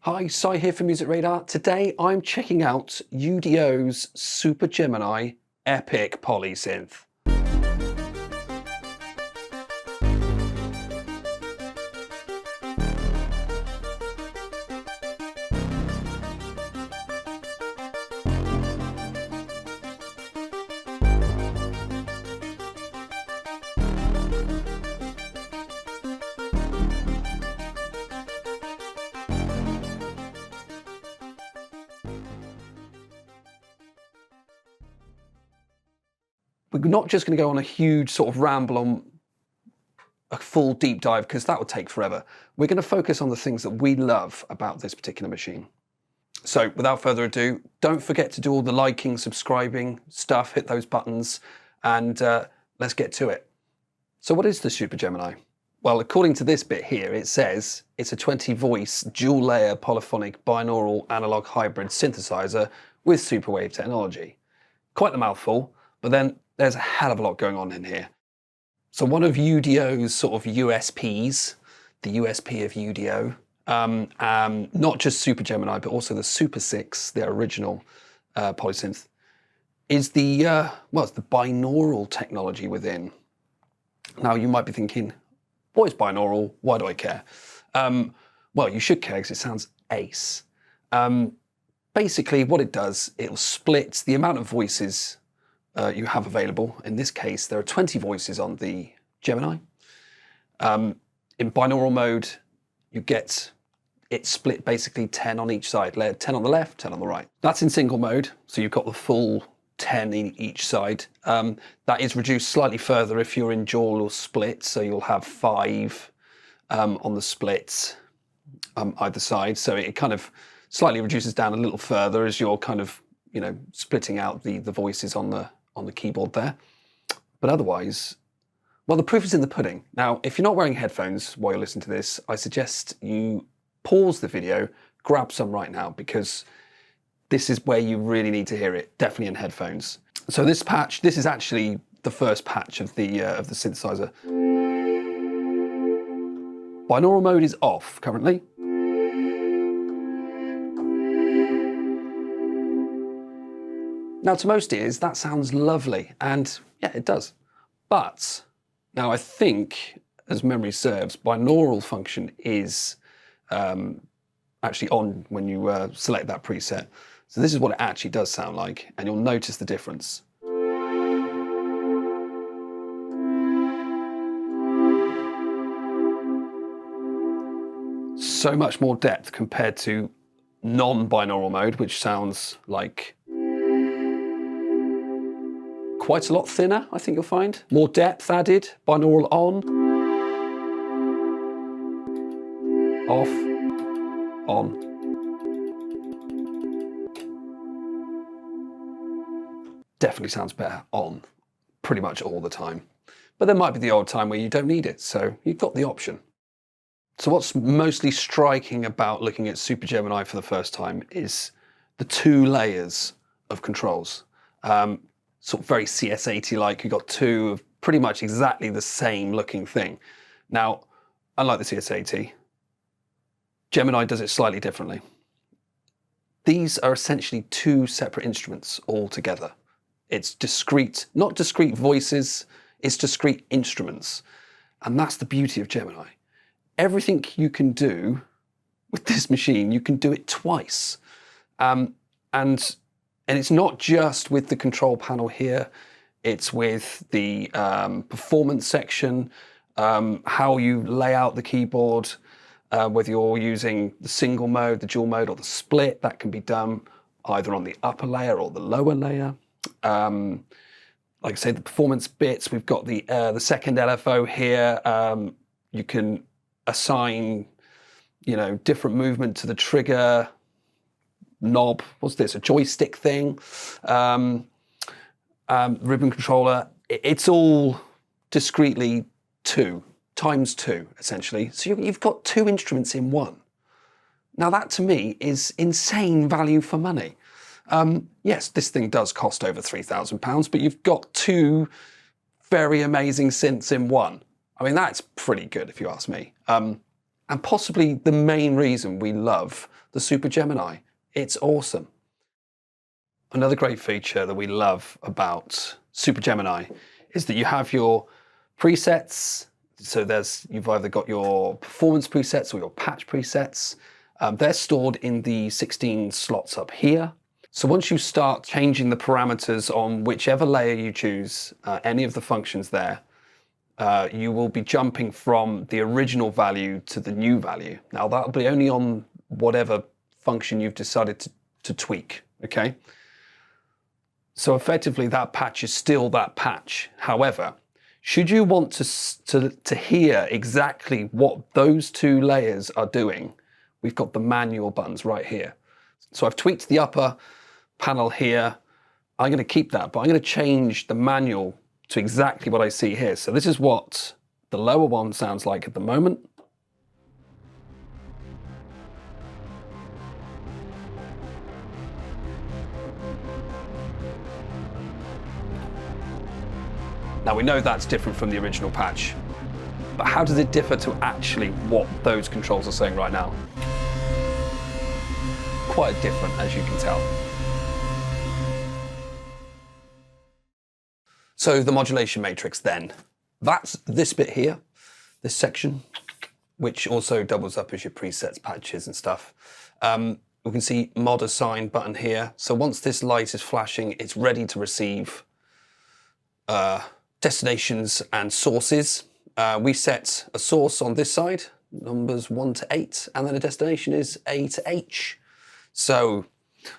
Hi, Sai here for MusicRadar. Today I'm checking out UDO's Super Gemini Epic Polysynth. We're not just going to go on a huge sort of ramble on a full deep dive because that would take forever. We're going to focus on the things that we love about this particular machine. So without further ado, don't forget to do all the liking, subscribing stuff, hit those buttons, and let's get to it. So what is the Super Gemini? Well, according to this bit here, it says it's a 20-voice, dual-layer polyphonic binaural analog hybrid synthesizer with superwave technology. Quite the mouthful, but then there's a hell of a lot going on in here. So one of UDO's sort of USPs, the USP of UDO, not just Super Gemini, but also the Super 6, their original polysynth, is the, it's the binaural technology within. Now you might be thinking, what is binaural? Why do I care? Well, you should care because it sounds ace. Basically what it does, it'll split the amount of voices you have available. In this case, there are 20 voices on the Gemini. In binaural mode, you get it split basically 10 on each side, 10 on the left, 10 on the right. That's in single mode, so you've got the full 10 in each side. That is reduced slightly further if you're in dual or split, so you'll have 5 on the splits either side. So it kind of slightly reduces down a little further as you're kind of, you know, splitting out the voices on the keyboard there. But otherwise, well, the proof is in the pudding. Now, if you're not wearing headphones while you're listening to this, I suggest you pause the video, grab some right now, because this is where you really need to hear it, definitely in headphones. So this patch, this is actually the first patch of the synthesizer. Binaural mode is off currently. Now, to most ears, that sounds lovely, and yeah, it does. But now I think, as memory serves, binaural function is actually on when you select that preset. So this is what it actually does sound like, and you'll notice the difference. So much more depth compared to non-binaural mode, which sounds like quite a lot thinner, I think you'll find. More depth added, binaural on, off, on. Definitely sounds better on, pretty much all the time. But there might be the odd time where you don't need it, so you've got the option. So what's mostly striking about looking at Super Gemini for the first time is the 2 layers of controls. Sort of very CS80-like. You've got 2 of pretty much exactly the same looking thing. Now, unlike the CS80, Gemini does it slightly differently. These are essentially 2 separate instruments altogether. It's discrete, not discrete voices, it's discrete instruments. And that's the beauty of Gemini. Everything you can do with this machine, you can do it twice. And it's not just with the control panel here, it's with the performance section, how you lay out the keyboard, whether you're using the single mode, the dual mode, or the split, that can be done either on the upper layer or the lower layer. Like I say, the performance bits, we've got the second LFO here. You can assign, you know, different movement to the trigger knob. What's this? A joystick thing? Ribbon controller. It's all discretely 2 times 2, essentially. So you've got 2 instruments in one. Now that to me is insane value for money. Yes, this thing does cost over £3,000, but you've got 2 very amazing synths in one. I mean, that's pretty good if you ask me. and possibly the main reason we love the Super Gemini. It's awesome. Another great feature that we love about Super Gemini is that you have your presets. So you've either got your performance presets or your patch presets. They're stored in the 16 slots up here. So once you start changing the parameters on whichever layer you choose, any of the functions there, you will be jumping from the original value to the new value. Now that'll be only on whatever function you've decided to tweak, okay? So effectively that patch is still that patch. However, should you want to hear exactly what those two layers are doing, we've got the manual buttons right here. So I've tweaked the upper panel here. I'm going to keep that, but I'm going to change the manual to exactly what I see here. So this is what the lower one sounds like at the moment. Now we know that's different from the original patch, but how does it differ to actually what those controls are saying right now? Quite different, as you can tell. So the modulation matrix then, that's this bit here, this section, which also doubles up as your presets, patches and stuff. We can see mod assign button here. So once this light is flashing, it's ready to receive destinations and sources. We set a source on this side, numbers 1 to 8, and then a destination is A to H. So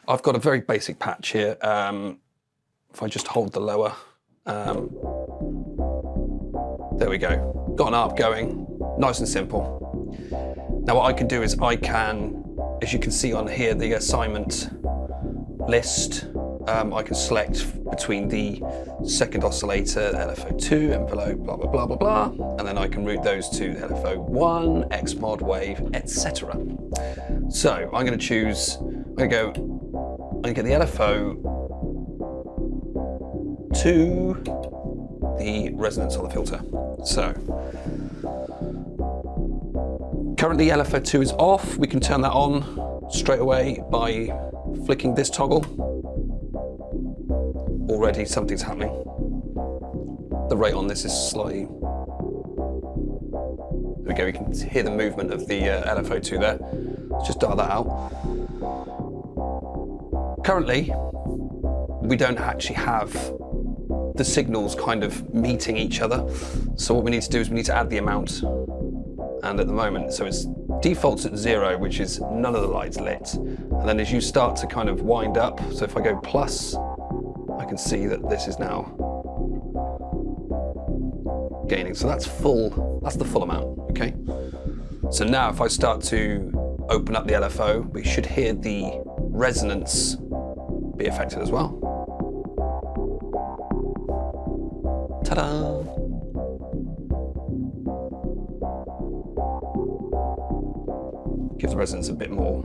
I've got a very basic patch here. If I just hold the lower, there we go. Got an ARP going, nice and simple. Now what I can do is I can, as you can see on here, the assignment list, I can select between the second oscillator, LFO2, envelope, blah, blah, blah, blah, blah, and then I can route those to LFO1, Xmod, wave, etc. So I'm going to choose, I'm going to get the LFO to the resonance on the filter. So currently LFO2 is off. We can turn that on straight away by flicking this toggle. Already something's happening. The rate on this is slightly, there we go, you can hear the movement of the LFO2 there. Let's just dial that out. Currently, we don't actually have the signals kind of meeting each other. So what we need to do is we need to add the amount. And at the moment, so it's defaults at 0, which is none of the lights lit. And then as you start to kind of wind up, so if I go plus, I can see that this is now gaining. So that's full, that's the full amount, okay? So now if I start to open up the LFO, we should hear the resonance be affected as well. Ta-da! Gives the resonance a bit more.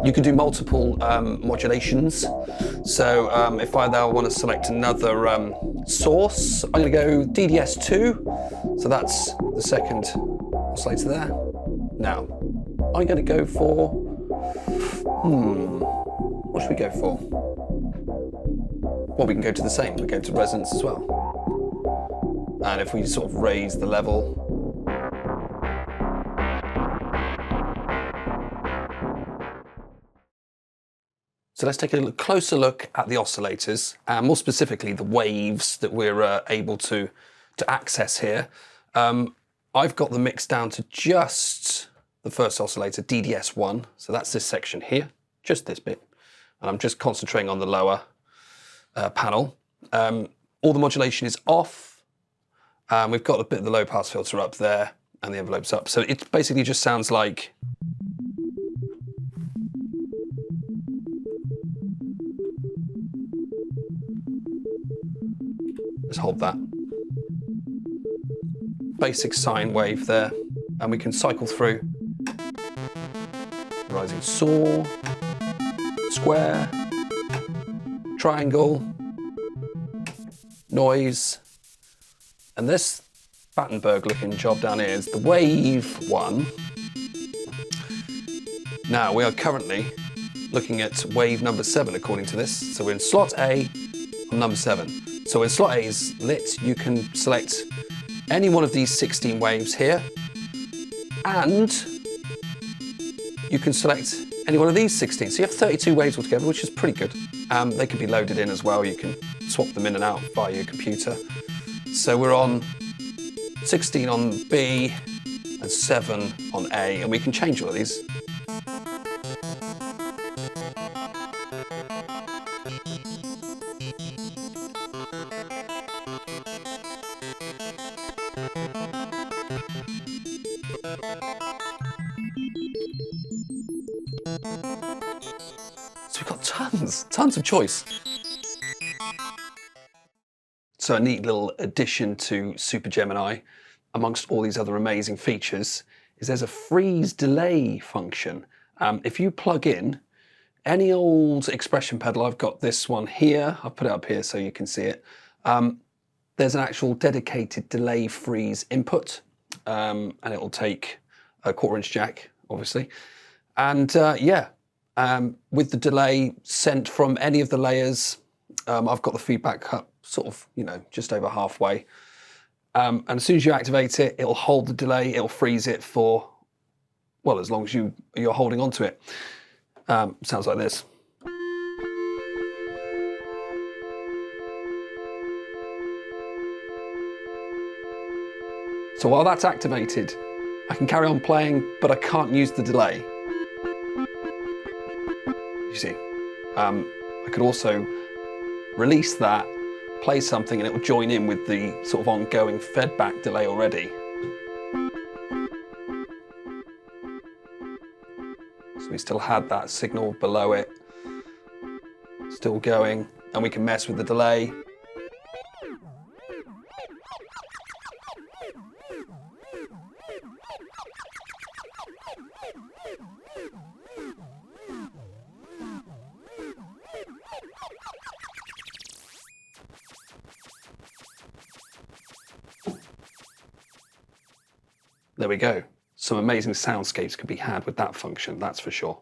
You can do multiple modulations. So if I now want to select another source, I'm going to go DDS2. So that's the second oscillator there. Now, I'm going to go for, what should we go for? Well, we can go to the same. We go to resonance as well. And if we sort of raise the level, so let's take a closer look at the oscillators, and more specifically the waves that we're able to access here. I've got the mix down to just the first oscillator, DDS1, so that's this section here, just this bit, and I'm just concentrating on the lower panel. All the modulation is off. We've got a bit of the low pass filter up there, and the envelope's up, so it basically just sounds like let's hold that. Basic sine wave there, and we can cycle through. Rising saw, square, triangle, noise, And this Battenberg looking job down here is the wave one. Now we are currently looking at wave number 7 according to this. So we're in slot A on number 7. So when slot A is lit, you can select any one of these 16 waves here, and you can select any one of these 16. So you have 32 waves altogether, which is pretty good. They can be loaded in as well. You can swap them in and out via your computer. So we're on 16 on B and 7 on A, and we can change all of these. So we've got tons of choice. So a neat little addition to Super Gemini, amongst all these other amazing features, is there's a freeze delay function. If you plug in any old expression pedal, I've got this one here, I've put it up here so you can see it. There's an actual dedicated delay freeze input, and it will take a 1/4" jack, obviously. And with the delay sent from any of the layers, I've got the feedback cut sort of, just over halfway. And as soon as you activate it, it'll hold the delay, it'll freeze it for, well, as long as you're holding on to it. Sounds like this. So while that's activated, I can carry on playing, but I can't use the delay. You see, I could also release that, play something, and it will join in with the sort of ongoing feedback delay already. So we still had that signal below it, still going, and we can mess with the delay. There we go. Some amazing soundscapes could be had with that function, that's for sure.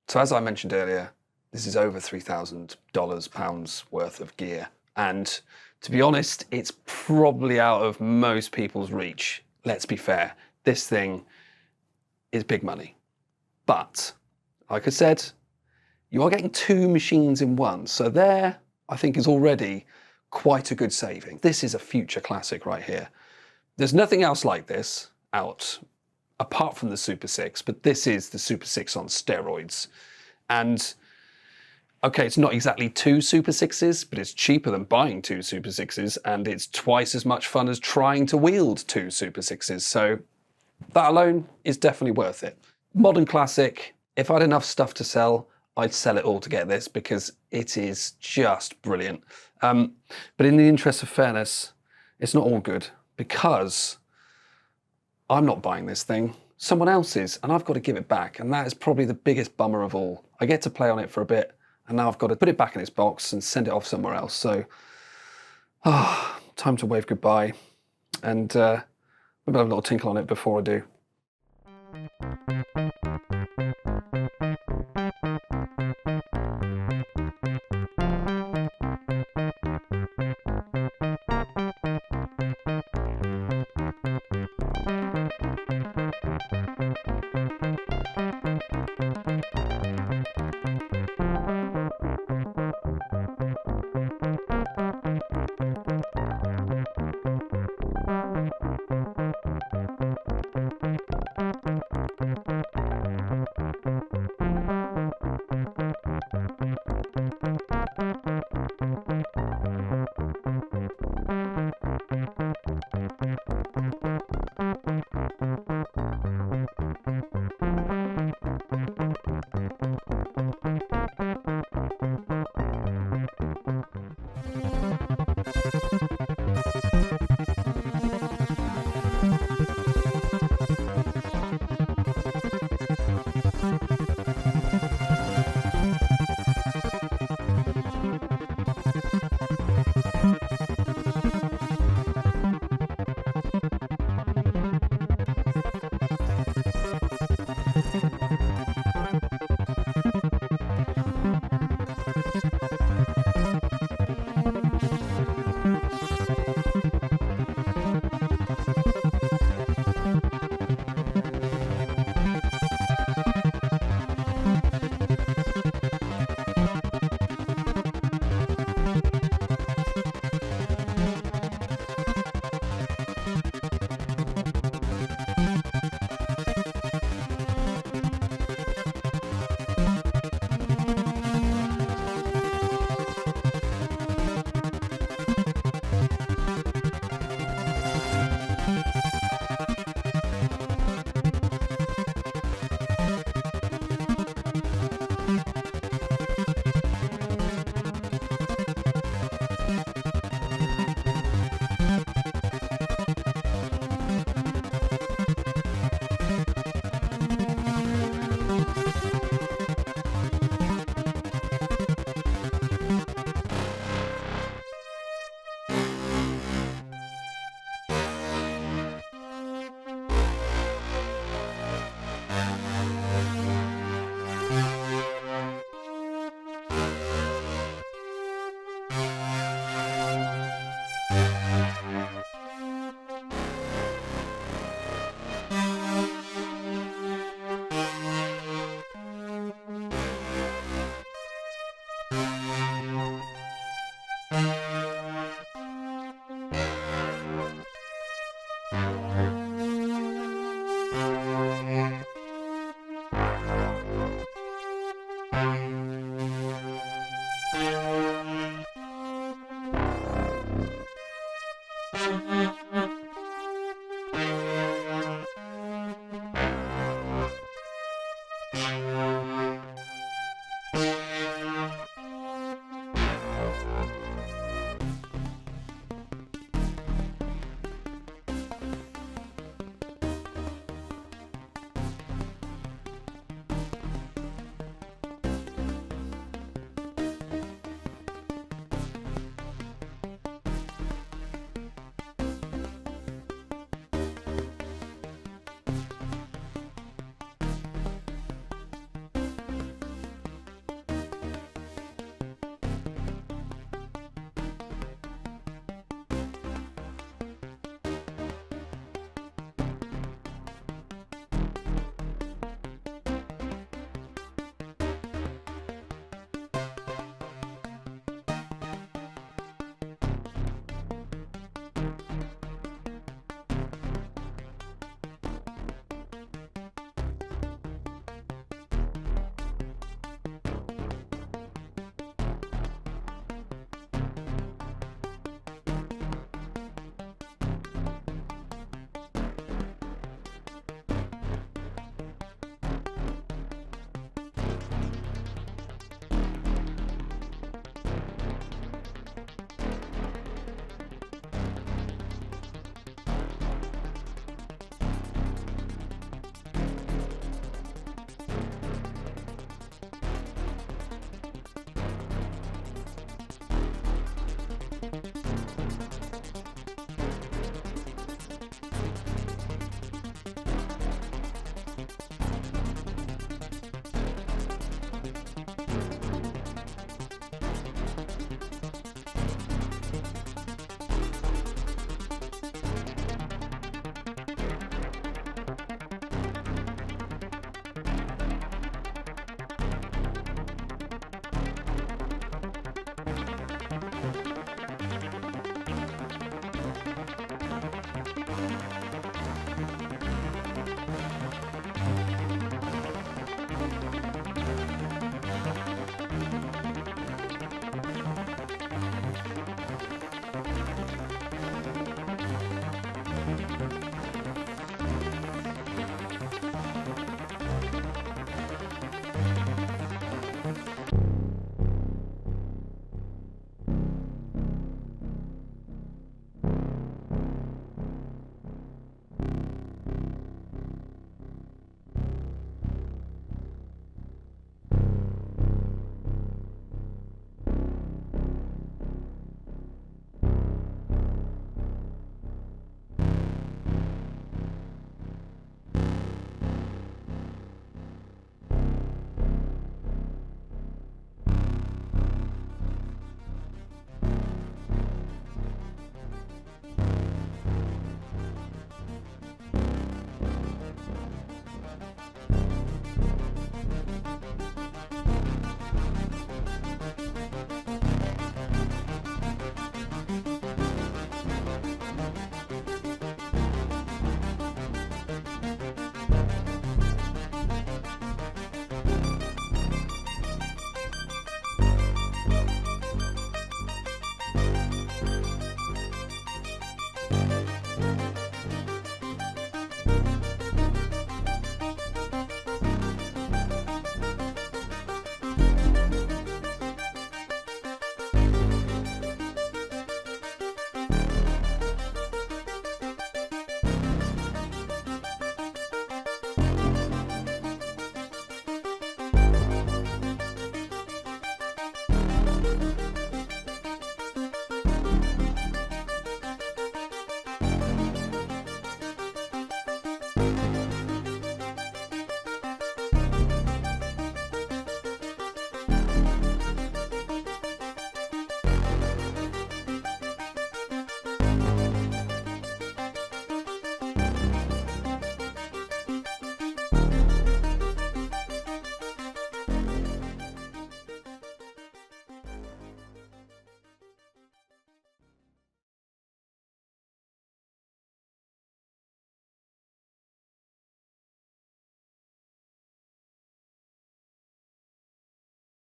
So as I mentioned earlier, this is over $3,000, pounds worth of gear. And to be honest, it's probably out of most people's reach. Let's be fair, this thing is big money. But, like I said, you are getting 2 machines in one. So there, I think, is already quite a good saving. This is a future classic right here. There's nothing else like this out apart from the Super 6, but this is the Super 6 on steroids. And okay, it's not exactly 2 Super 6s, but it's cheaper than buying 2 Super 6s, and it's twice as much fun as trying to wield 2 Super 6s. So that alone is definitely worth it. Modern classic. If I had enough stuff to sell, I'd sell it all to get this because it is just brilliant. But in the interest of fairness, it's not all good, because I'm not buying this thing, someone else is, and I've got to give it back. And that is probably the biggest bummer of all. I get to play on it for a bit, and now I've got to put it back in its box and send it off somewhere else. So, time to wave goodbye, and maybe I'll have a little tinkle on it before I do.